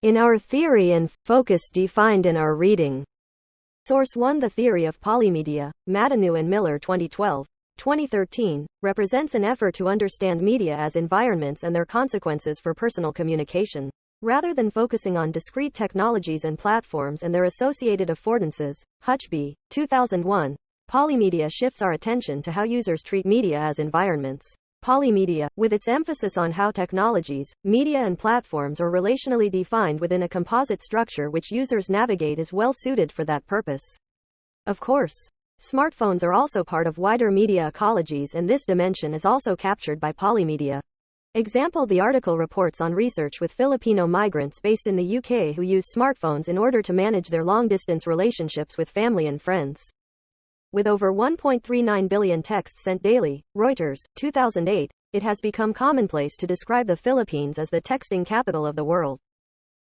in our theory and focus defined in our reading. Source 1. The Theory of Polymedia, Madanu and Miller 2012-2013, represents an effort to understand media as environments and their consequences for personal communication, rather than focusing on discrete technologies and platforms and their associated affordances. Hutchby, 2001. Polymedia shifts our attention to how users treat media as environments. Polymedia, with its emphasis on how technologies, media and platforms are relationally defined within a composite structure which users navigate, is well suited for that purpose. Of course, smartphones are also part of wider media ecologies, and this dimension is also captured by Polymedia. Example: the article reports on research with Filipino migrants based in the UK who use smartphones in order to manage their long-distance relationships with family and friends. With over 1.39 billion texts sent daily, Reuters, 2008, it has become commonplace to describe the Philippines as the texting capital of the world.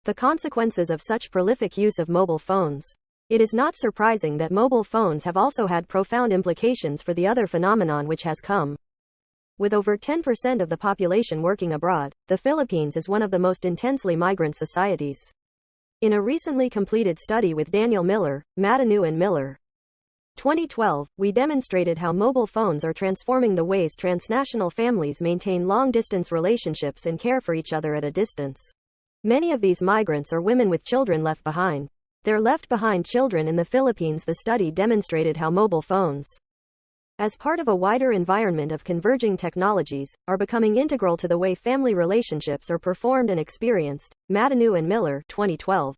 The consequences of such prolific use of mobile phones. It is not surprising that mobile phones have also had profound implications for the other phenomenon which has come. With over 10% of the population working abroad, the Philippines is one of the most intensely migrant societies. In a recently completed study with Daniel Miller, Madanu and Miller, 2012, we demonstrated how mobile phones are transforming the ways transnational families maintain long-distance relationships and care for each other at a distance. Many of these migrants are women with children left behind. Their left-behind children in the Philippines. The study demonstrated how mobile phones, as part of a wider environment of converging technologies, are becoming integral to the way family relationships are performed and experienced. Madanu and Miller, 2012.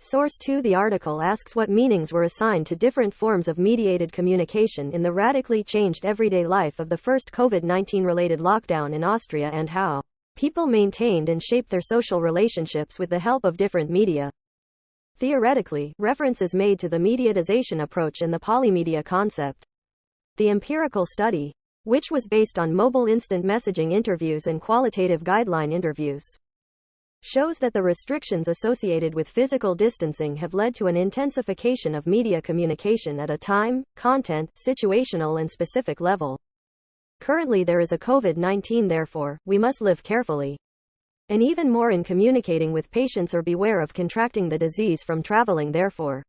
Source 2. The article asks what meanings were assigned to different forms of mediated communication in the radically changed everyday life of the first COVID-19 related lockdown in Austria, and how people maintained and shaped their social relationships with the help of different media. Theoretically, reference is made to the mediatization approach and the polymedia concept. The empirical study, which was based on mobile instant messaging interviews and qualitative guideline interviews, shows that the restrictions associated with physical distancing have led to an intensification of media communication at a time, content, situational and specific level. Currently there is a COVID-19, therefore, we must live carefully. And even more in communicating with patients, or beware of contracting the disease from traveling. Therefore,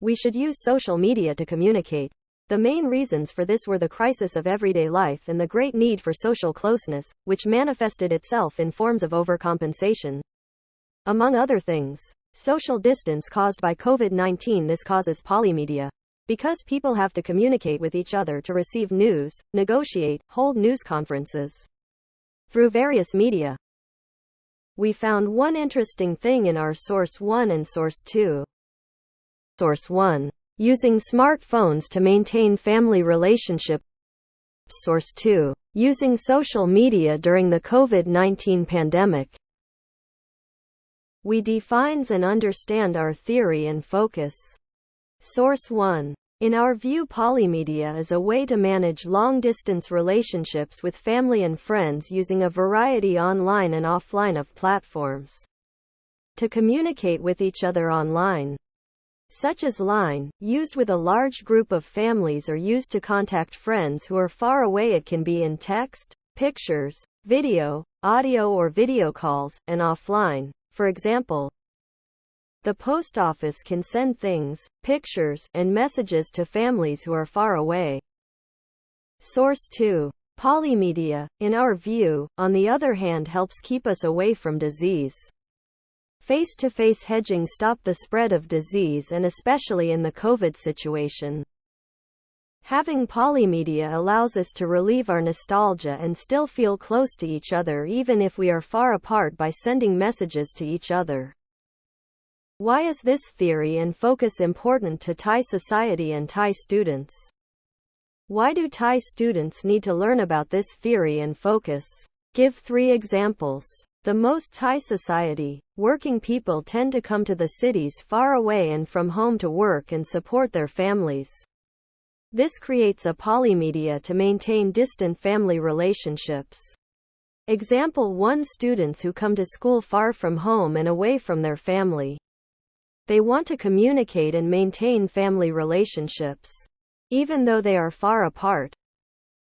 we should use social media to communicate. The main reasons for this were the crisis of everyday life and the great need for social closeness, which manifested itself in forms of overcompensation. Among other things, social distance caused by COVID-19. This causes polymedia, because people have to communicate with each other to receive news, negotiate, hold news conferences through various media. We found one interesting thing in our Source 1 and Source 2. Source 1. Using smartphones to maintain family relationship. Source 2. Using social media during the COVID-19 pandemic. We defines and understand our theory and focus. Source 1. In our view, polymedia is a way to manage long-distance relationships with family and friends using a variety online and offline of platforms to communicate with each other online, such as Line, used with a large group of families, or used to contact friends who are far away. It can be in text, pictures, video, audio or video calls, and offline. For example, the post office can send things, pictures, and messages to families who are far away. Source 2. Polymedia, in our view, on the other hand, helps keep us away from disease. Face-to-face hedging stop the spread of disease, and especially in the COVID situation. Having polymedia allows us to relieve our nostalgia and still feel close to each other even if we are far apart by sending messages to each other. Why is this theory and focus important to Thai society and Thai students? Why do Thai students need to learn about this theory and focus? Give 3 examples. The most Thai society, working people tend to come to the cities far away and from home to work and support their families. This creates a polymedia to maintain distant family relationships. Example 1. Students who come to school far from home and away from their family. They want to communicate and maintain family relationships. Even though they are far apart,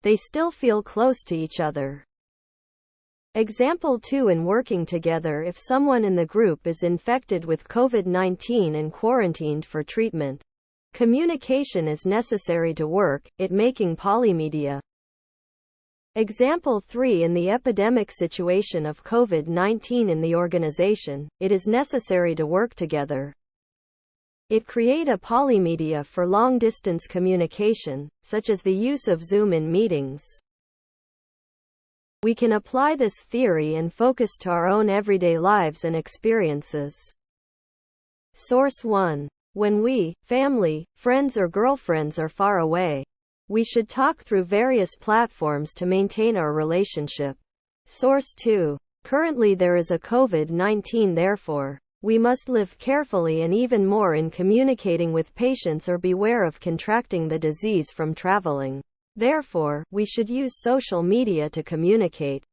they still feel close to each other. Example 2. In working together, if someone in the group is infected with COVID-19 and quarantined for treatment, communication is necessary to work, it making polymedia. Example 3. In the epidemic situation of COVID-19 in the organization, it is necessary to work together. It create a polymedia for long-distance communication, such as the use of Zoom in meetings. We can apply this theory and focus to our own everyday lives and experiences. Source 1. When we, family, friends or girlfriends are far away, we should talk through various platforms to maintain our relationship. Source 2. Currently there is a COVID-19, therefore, we must live carefully and even more in communicating with patients or beware of contracting the disease from traveling. Therefore, we should use social media to communicate.